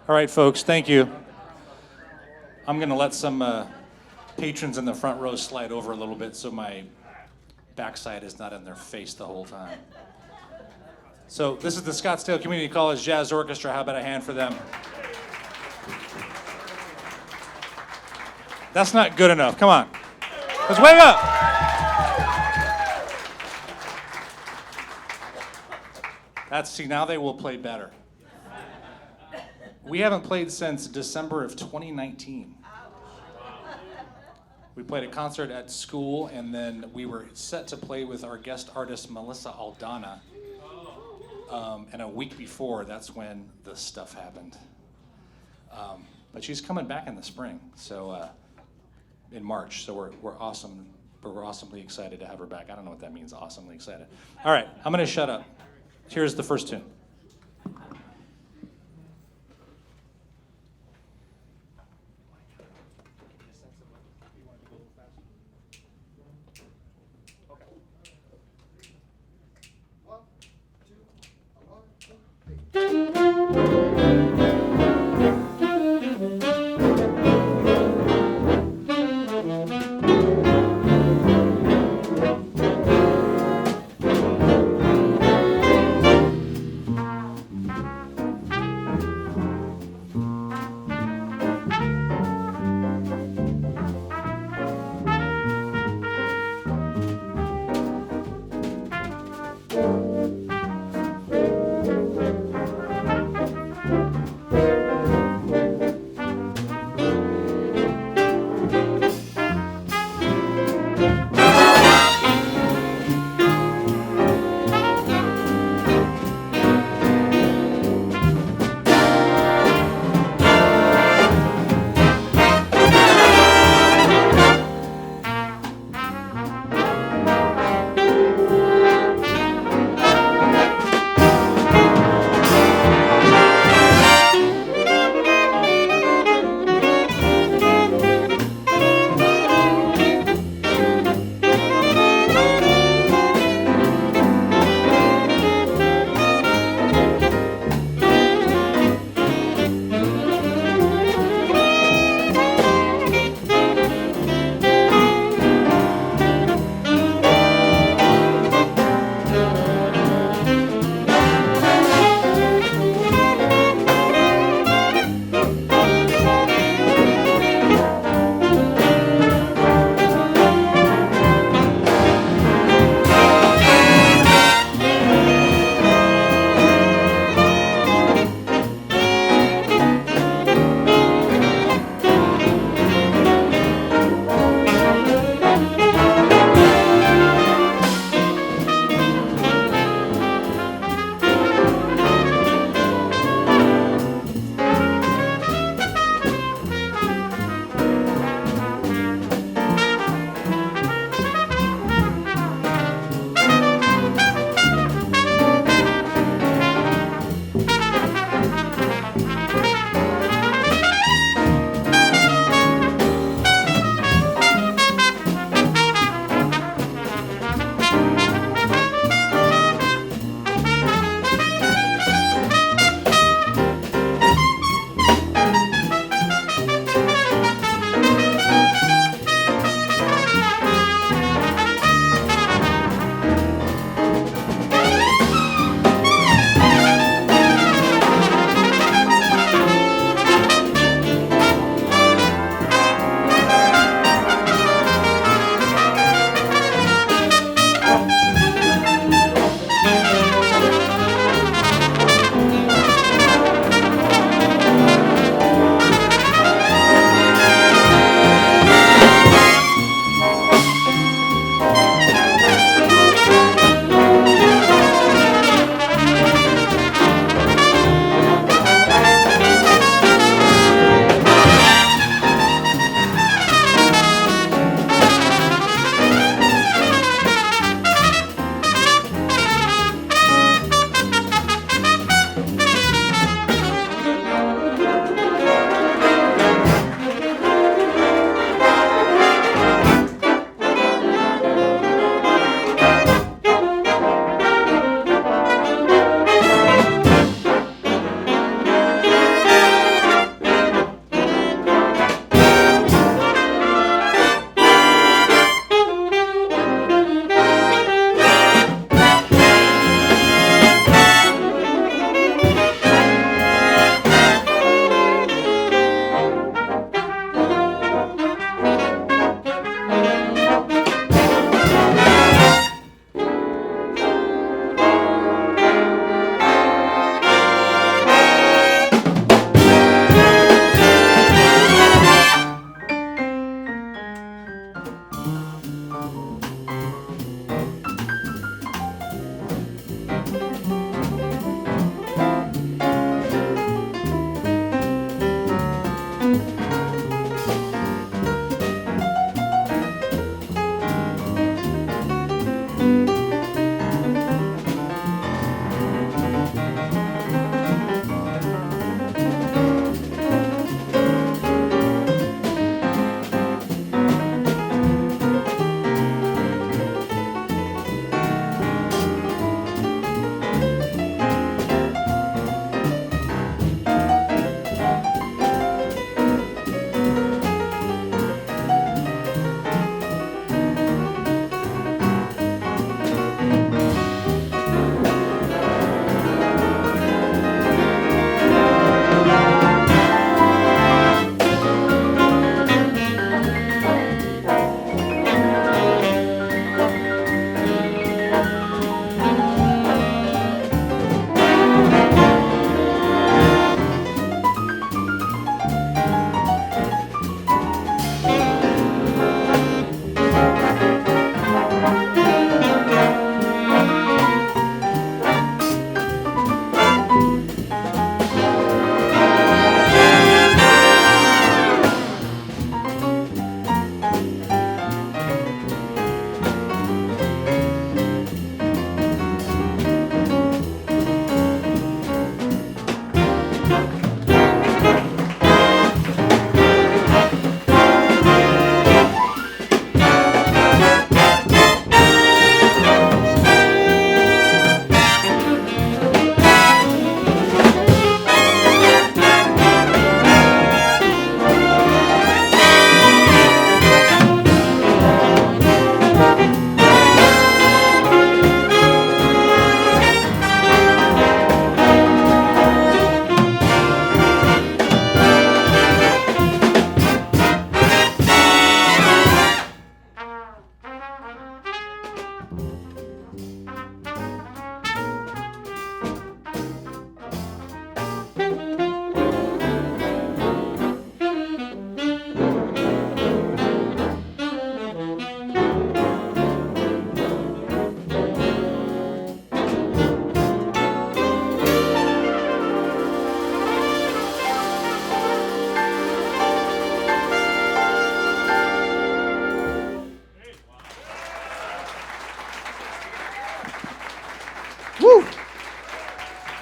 All right, folks, thank you. I'm going to let some patrons in the front row slide over a little bit so my backside is not in their face the whole time. So this is the Scottsdale Community College Jazz Orchestra. How about a hand for them? That's not good enough. Come on. Let's wake up. See, now they will play better. We haven't played since December of 2019. We played a concert at school, and then we were set to play with our guest artist, Melissa Aldana. And a week before, that's when the stuff happened. But she's coming back in the spring, so in March. So we're awesome. We're awesomely excited to have her back. I don't know what that means, awesomely excited. All right, I'm going to shut up. Here's the first tune.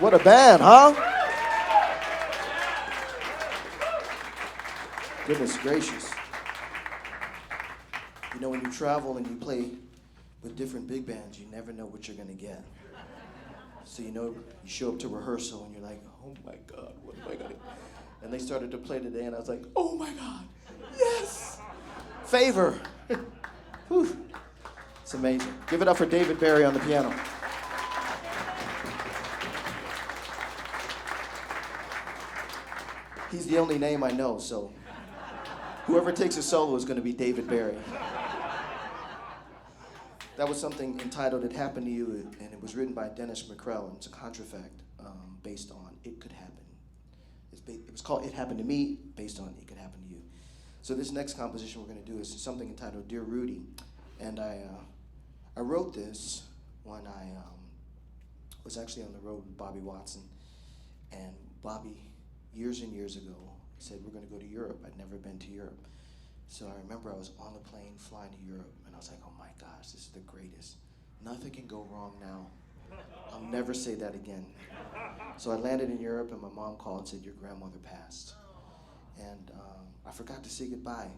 What a band, huh? Goodness gracious. You know, when you travel and you play with different big bands, you never know what you're going to get. So, you know, you show up to rehearsal and you're like, oh my God, what am I going to... And they started to play today and I was like, oh my God, yes! Favor. Whew. It's amazing. Give it up for David Barry on the piano. He's the only name I know, so whoever takes a solo is going to be David Barry. That was something entitled It Happened to You, and it was written by Dennis McCrell, and it's a contrafact based on It Could Happen. It was called It Happened to Me, based on It Could Happen to You. So this next composition we're going to do is something entitled Dear Rudy, and I wrote this when I was actually on the road with Bobby Watson, and Bobby, years and years ago, said we're going to go to Europe. I'd never been to Europe. So I remember I was on the plane flying to Europe, and I was like, oh my gosh, this is the greatest. Nothing can go wrong now. I'll never say that again. So I landed in Europe, and my mom called and said, your grandmother passed. And I forgot to say goodbye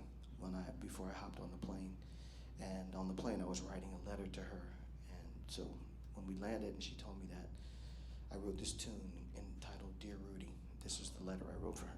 before I hopped on the plane. And on the plane, I was writing a letter to her. And so when we landed and she told me that, I wrote this tune entitled Dear Rudy. This was the letter I wrote for her.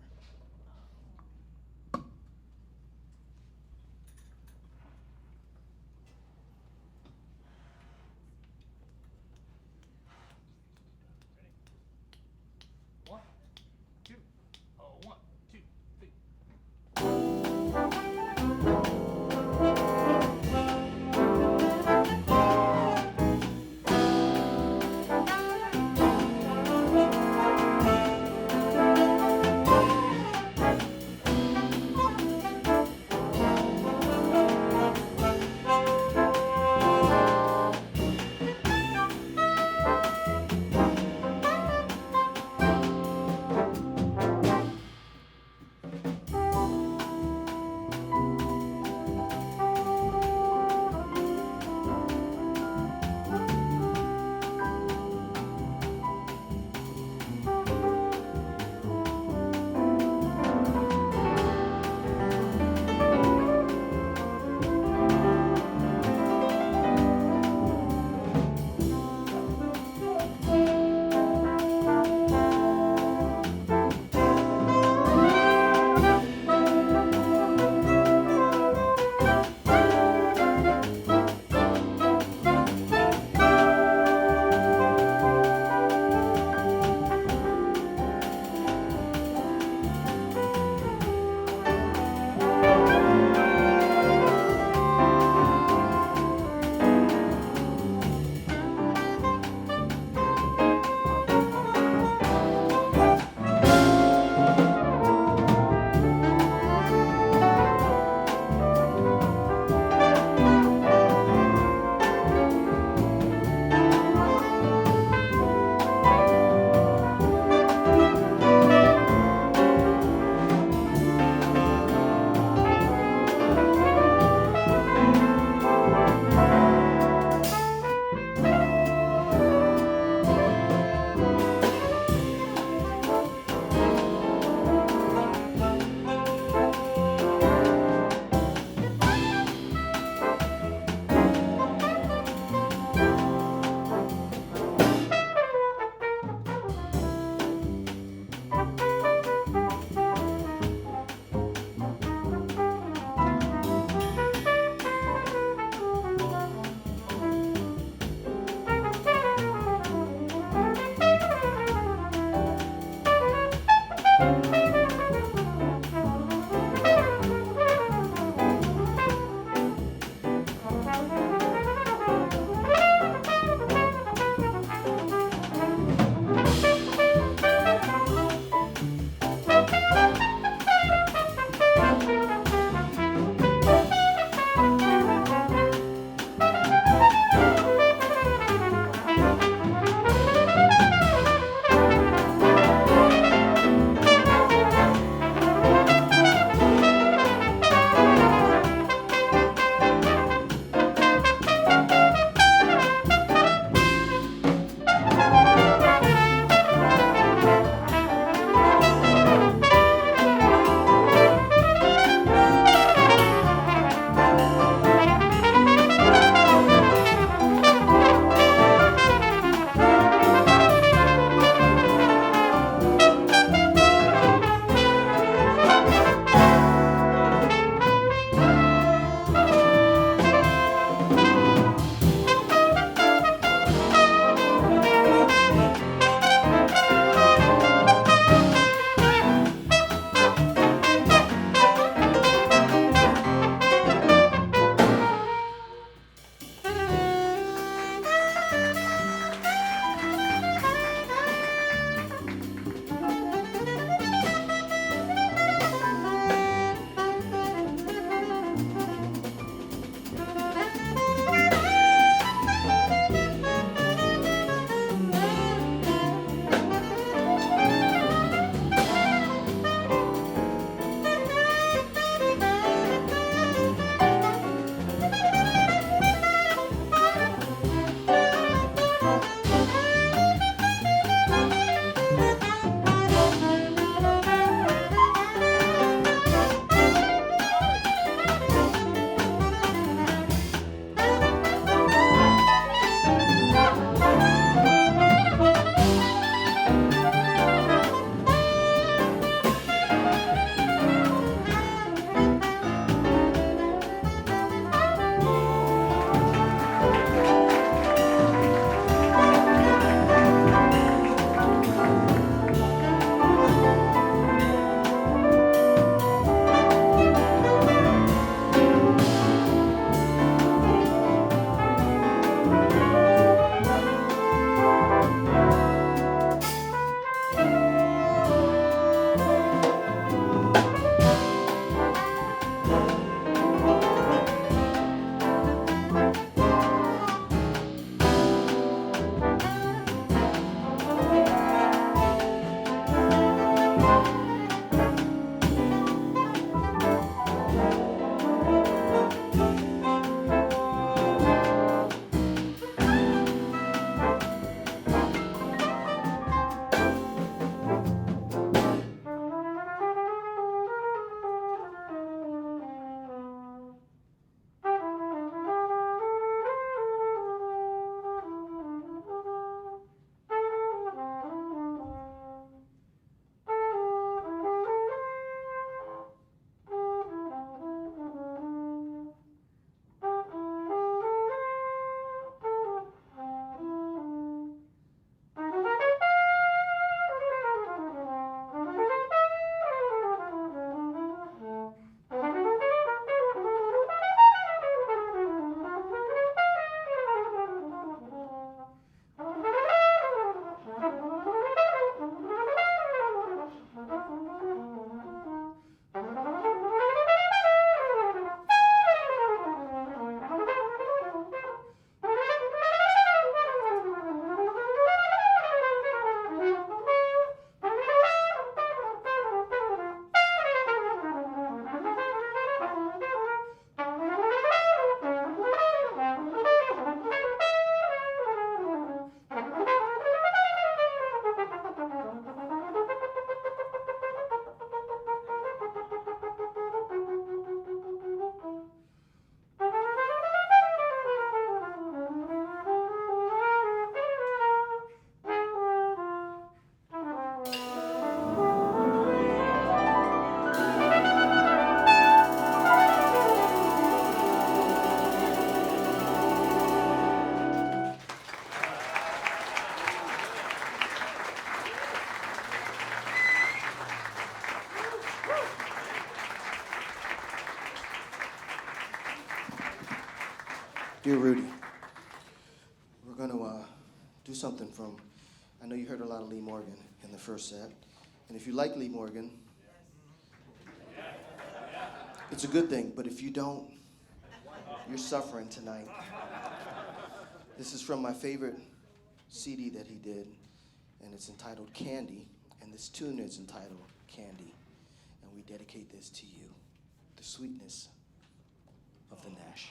Dear Rudy, we're going to do something from, I know you heard a lot of Lee Morgan in the first set. And if you like Lee Morgan, it's a good thing. But if you don't, you're suffering tonight. This is from my favorite CD that he did, and it's entitled Candy. And this tune is entitled Candy. And we dedicate this to you, the sweetness of the Nash.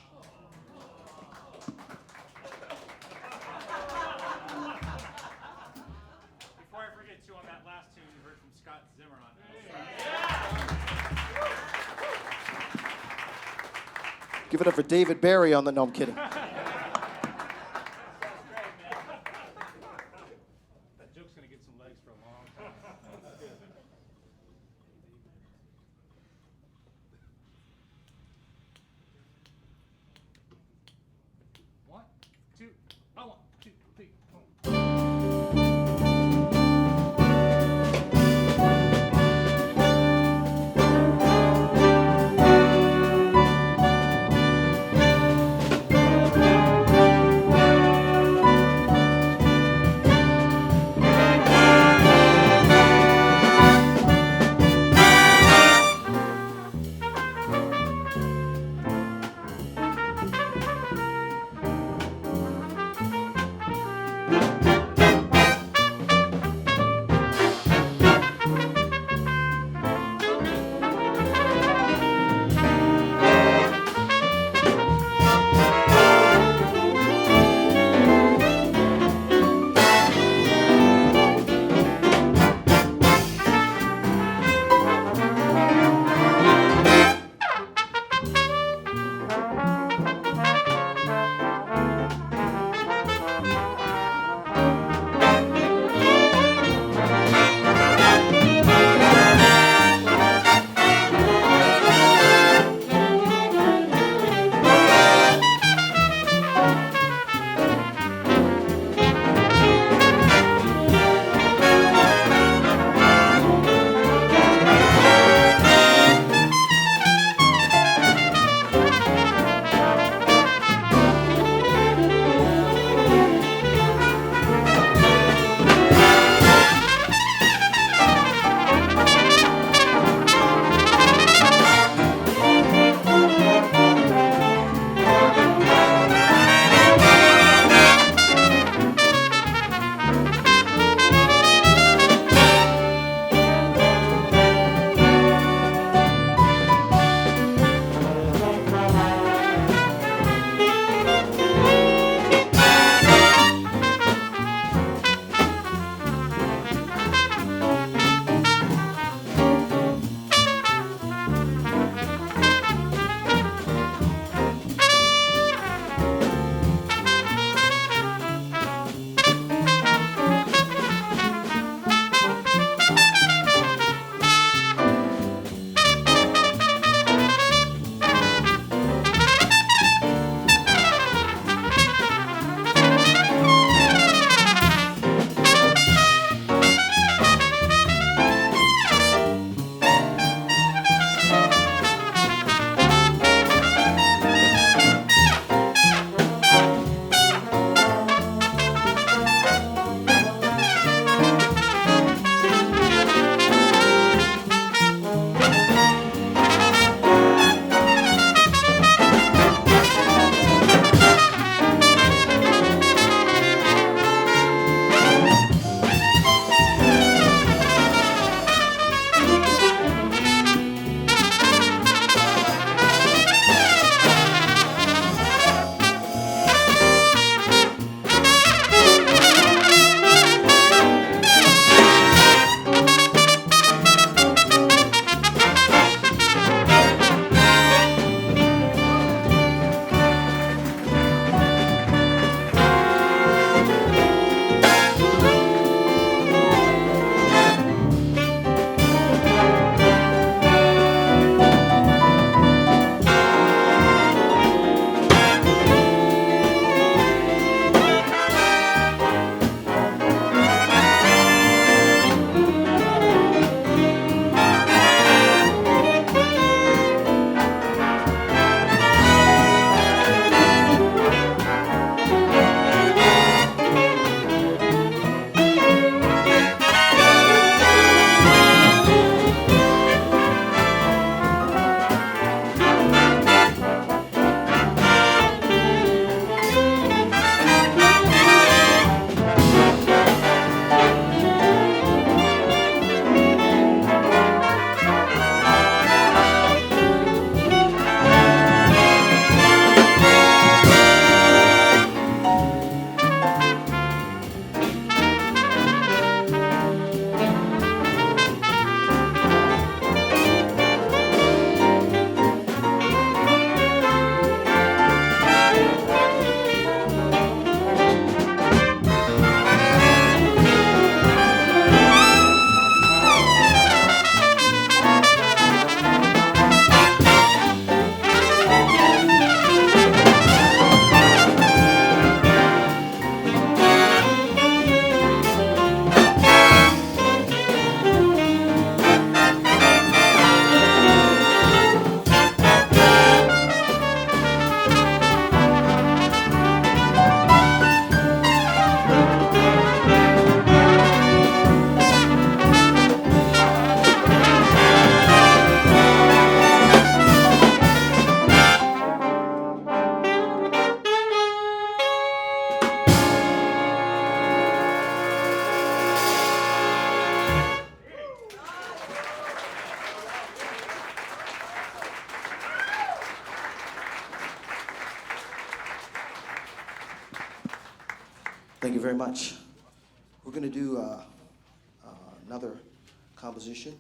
Before I forget, too, on that last tune, you heard from Scott Zimmer on it. Give it up for David Barry on the, no, I'm kidding. That joke's going to get some legs for a long time. One, two, oh, 1, 2, 3, 4. Thank Thank you very much. We're going to do another composition,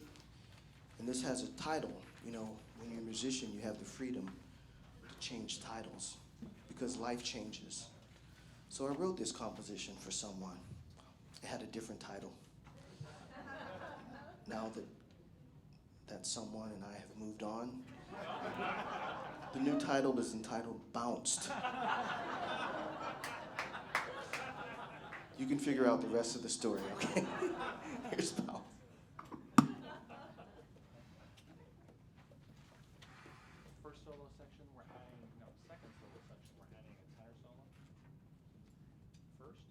and this has a title. You know, when you're a musician, you have the freedom to change titles because life changes. So I wrote this composition for someone. It had a different title. Now that someone and I have moved on, the new title is entitled Bounced. You can figure out the rest of the story, okay? Here's Bounce. First solo section, we're adding, no, second solo section, we're adding a tenor solo. First,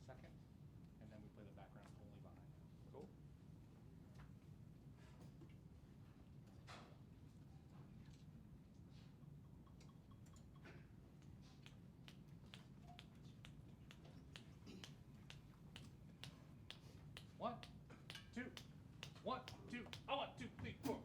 second, and then we play the background only behind. Cool? One, two, 1, 2, 1, 2, 3, 4.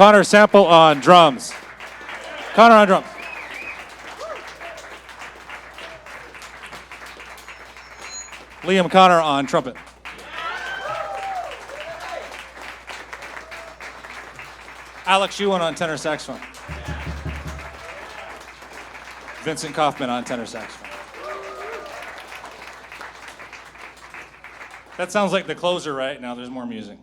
Connor Sample on drums. Connor on drums. Liam Connor on trumpet. Alex Ewan on tenor saxophone. Vincent Kaufman on tenor saxophone. That sounds like the closer, right? Now there's more music.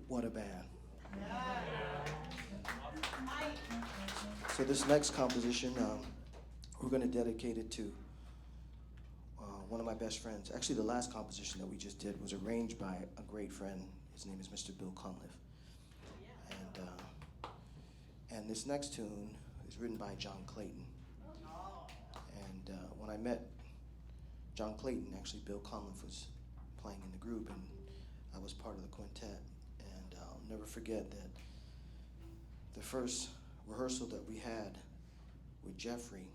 What a band. So this next composition, we're going to dedicate it to one of my best friends. Actually, the last composition that we just did was arranged by a great friend. His name is Mr. Bill Cunliffe. And this next tune is written by John Clayton. And when I met John Clayton, actually Bill Cunliffe was playing in the group, and I was part of the quintet. And I'll never forget that the first rehearsal that we had with Jeffrey,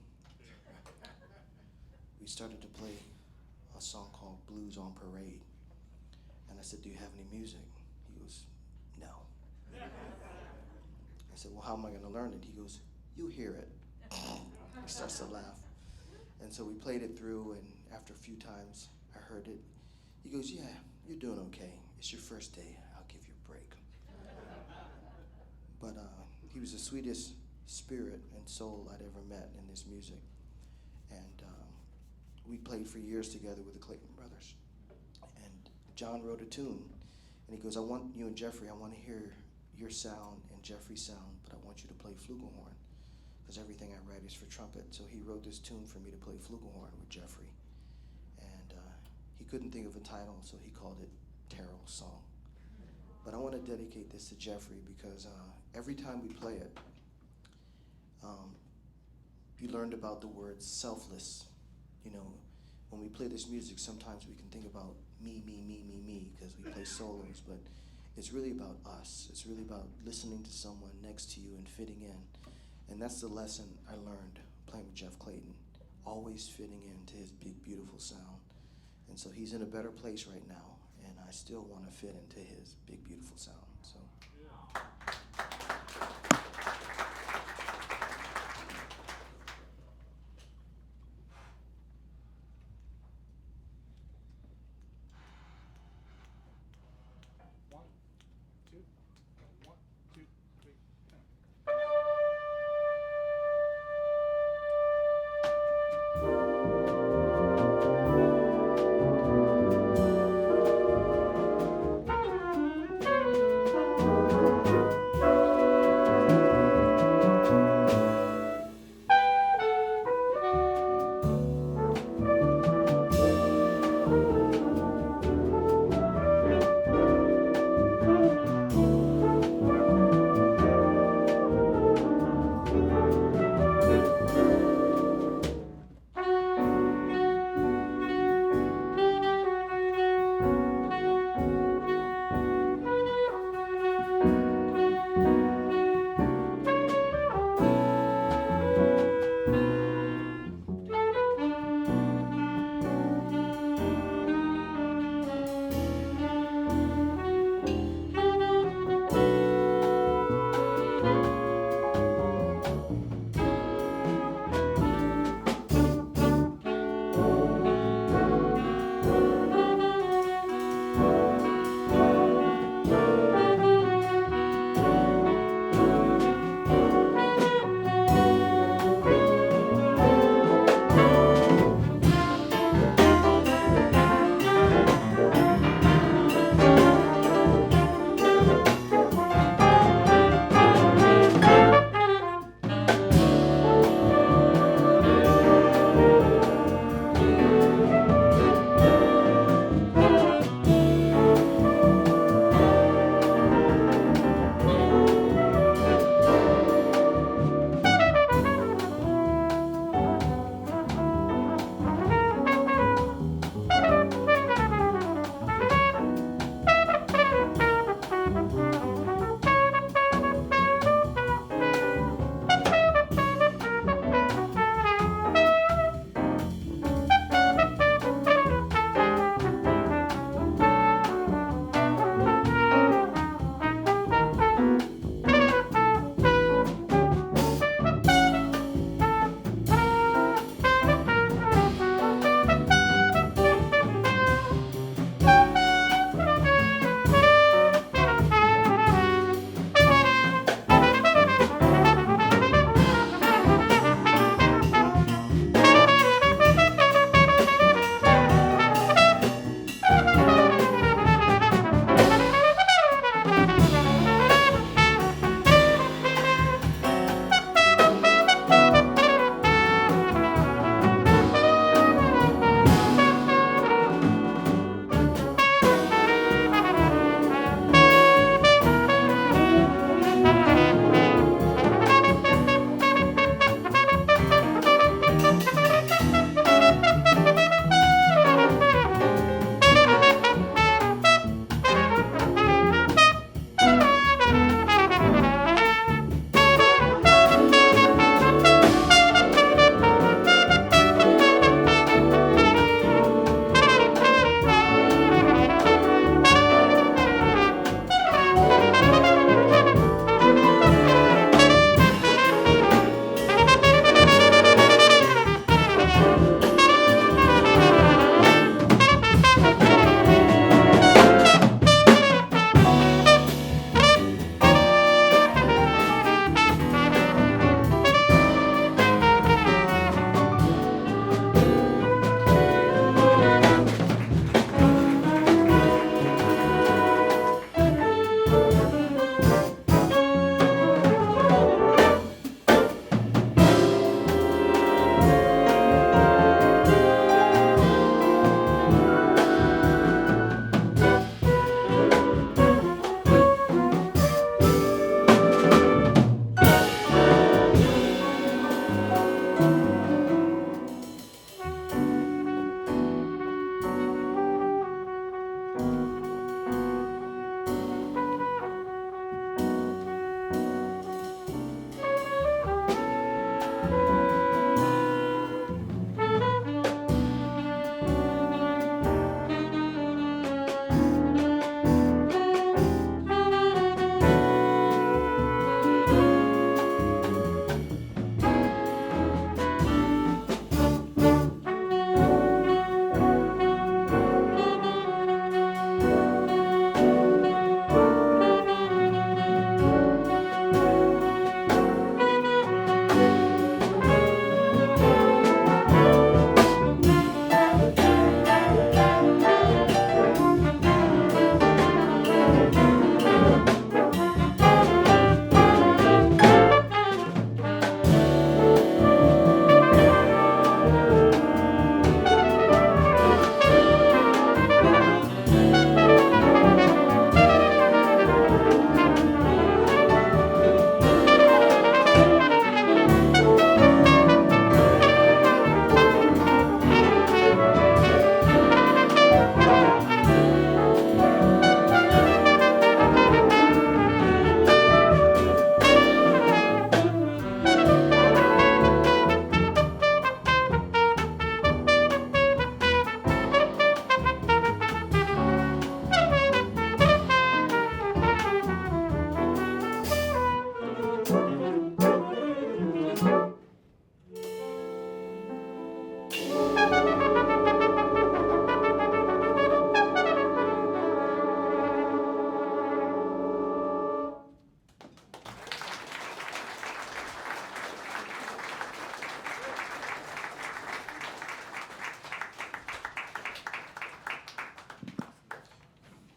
we started to play a song called Blues on Parade. And I said, do you have any music? He goes, no. I said, well, how am I going to learn it? He goes, you hear it. He starts to laugh. And so we played it through, and after a few times, I heard it. He goes, yeah, you're doing okay. It's your first day. I'll give you a break. But he was the sweetest spirit and soul I'd ever met in this music. And we played for years together with the Clayton brothers. And John wrote a tune, and he goes, I want you and Jeffrey, I want to hear your sound and Jeffrey's sound, but I want you to play flugelhorn, because everything I write is for trumpet. So he wrote this tune for me to play flugelhorn with Jeffrey. And he couldn't think of a title, so he called it Terell's Song. But I want to dedicate this to Jeffrey, because every time we play it, you learned about the word selfless. You know, when we play this music, sometimes we can think about me, because we play solos, but it's really about us. It's really about listening to someone next to you and fitting in. And that's the lesson I learned playing with Jeff Clayton, always fitting into his big, beautiful sound. And so he's in a better place right now, and I still want to fit into his big, beautiful sound. So.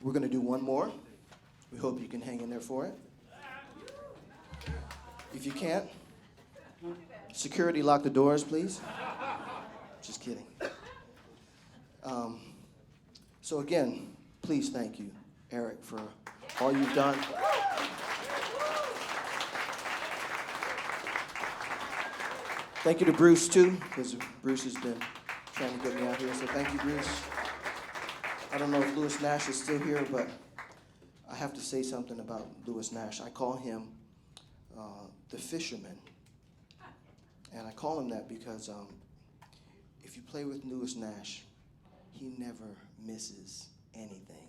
We're going to do one more. We hope you can hang in there for it. If you can't, security, lock the doors, please. Just kidding. So again, please thank you, Eric, for all you've done. Thank you to Bruce, too, because Bruce has been trying to get me out here. So thank you, Bruce. I don't know if Lewis Nash is still here, but I have to say something about Lewis Nash. I call him the fisherman. And I call him that because if you play with Lewis Nash, he never misses anything.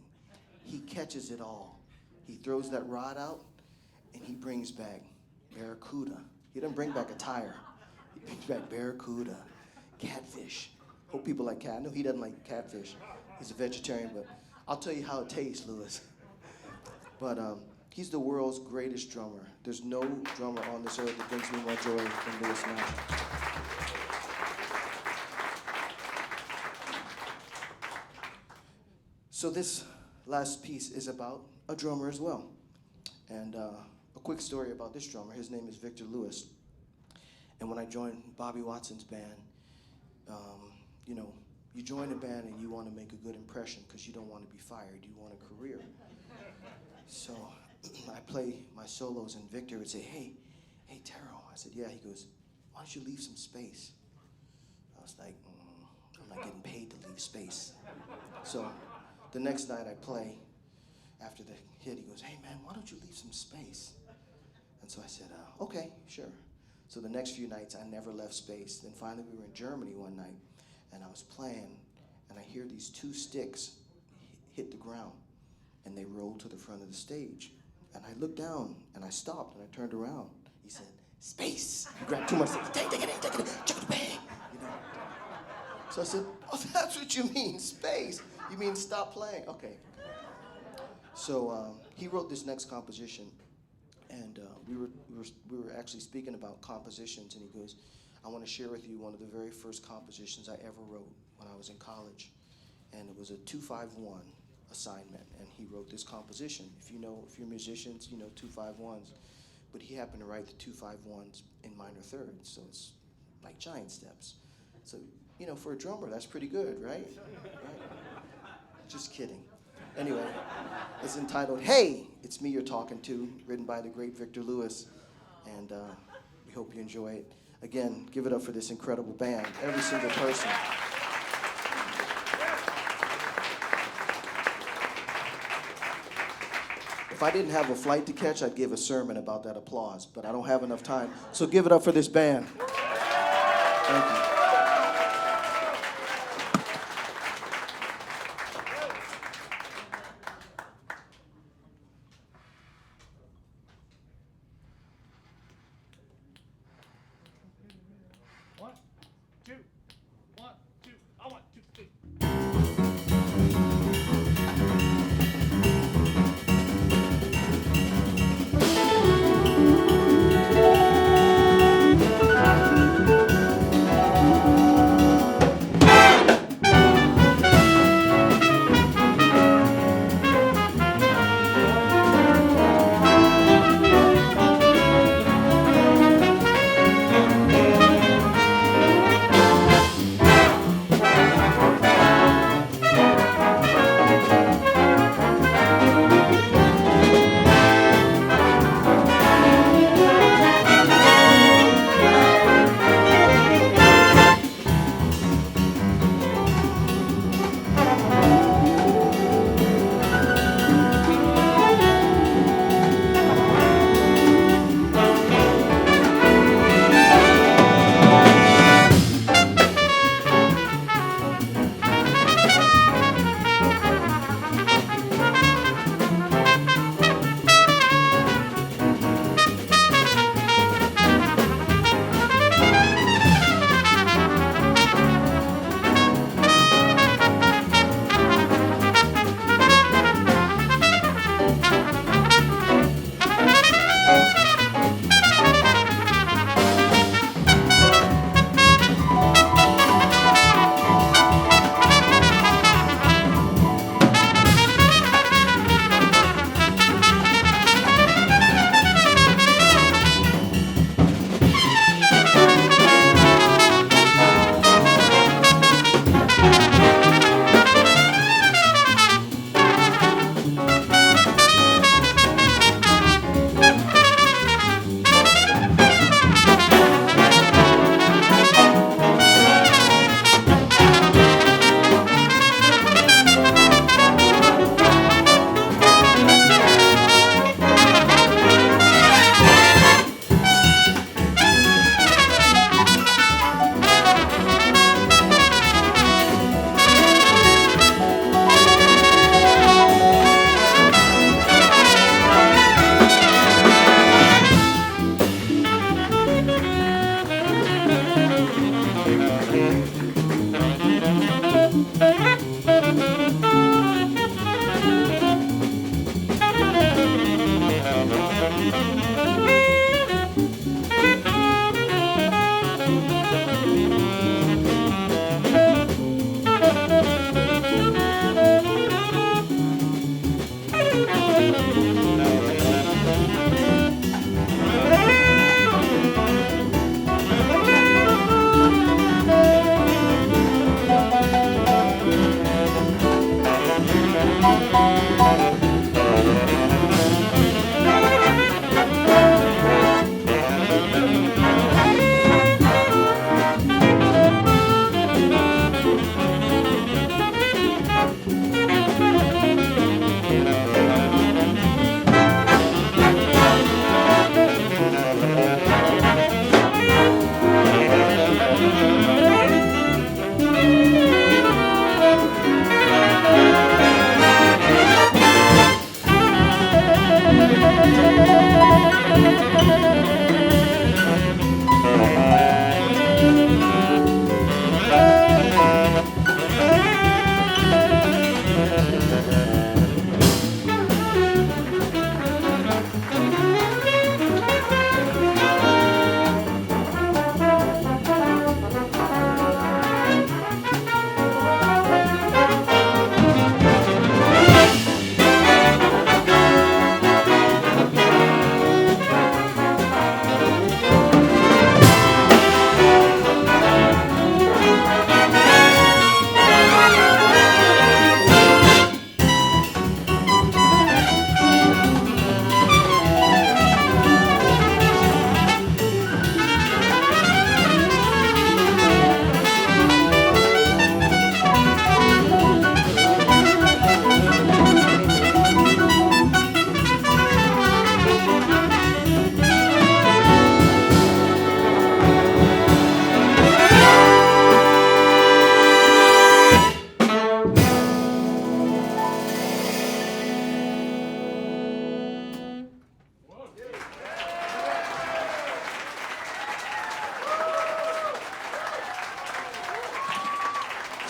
He catches it all. He throws that rod out, and he brings back barracuda. He doesn't bring back a tire. He brings back barracuda, catfish. Hope people like cat. I know he doesn't like catfish. He's a vegetarian, but I'll tell you how it tastes, Lewis. But he's the world's greatest drummer. There's no drummer on this earth that brings me more joy than Lewis Nash. So this last piece is about a drummer as well. And a quick story about this drummer. His name is Victor Lewis. And when I joined Bobby Watson's band, you know, you join a band and you want to make a good impression because you don't want to be fired. You want a career. So I play my solos, and Victor would say, hey, Terell. I said, yeah. He goes, why don't you leave some space? I was like, I'm not getting paid to leave space. So the next night I play, after the hit, he goes, hey, man, why don't you leave some space? And so I said, okay, sure. So the next few nights, I never left space. Then finally we were in Germany one night, and I was playing, and I hear these two sticks hit the ground, and they rolled to the front of the stage. And I looked down, and I stopped, and I turned around. He said, space. He grabbed two more sticks. Take it, bang. You know. So I said, oh, that's what you mean, space. You mean stop playing? Okay. So he wrote this next composition, and we were actually speaking about compositions, and he goes, I want to share with you one of the very first compositions I ever wrote when I was in college, and it was a 2-5-1 assignment, and he wrote this composition. If you're musicians, you know 2-5-1s, but he happened to write the 2-5-1s in minor thirds, so it's like giant steps. So, you know, for a drummer, that's pretty good, right? Just kidding. Anyway, it's entitled, Hey, It's Me You're Talking To, written by the great Victor Lewis, and we hope you enjoy it. Again, give it up for this incredible band, every single person. If I didn't have a flight to catch, I'd give a sermon about that applause, but I don't have enough time, so give it up for this band. Thank you. One, two, I want 2, 3.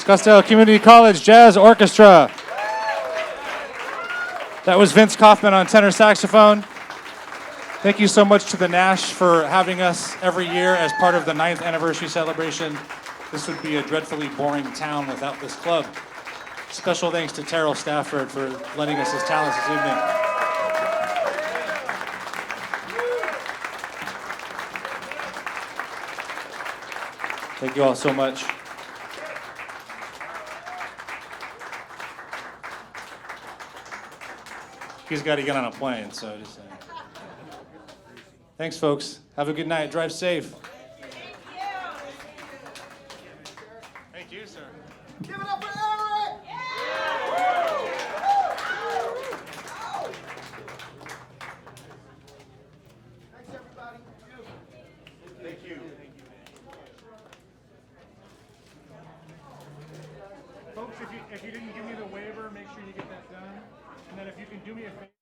Scottsdale Community College Jazz Orchestra. That was Vince Kaufman on tenor saxophone. Thank you so much to the Nash for having us every year as part of the 9th anniversary celebration. This would be a dreadfully boring town without this club. Special thanks to Terell Stafford for lending us his talents this evening. Thank you all so much. He's got to get on a plane, so just saying. Thanks, folks. Have a good night. Drive safe. Thank you, sir. Give it up for Eric! Thanks, everybody. Thank you. Folks, if you didn't give me the waiver, make sure you get that done. And then if you can do me a favor.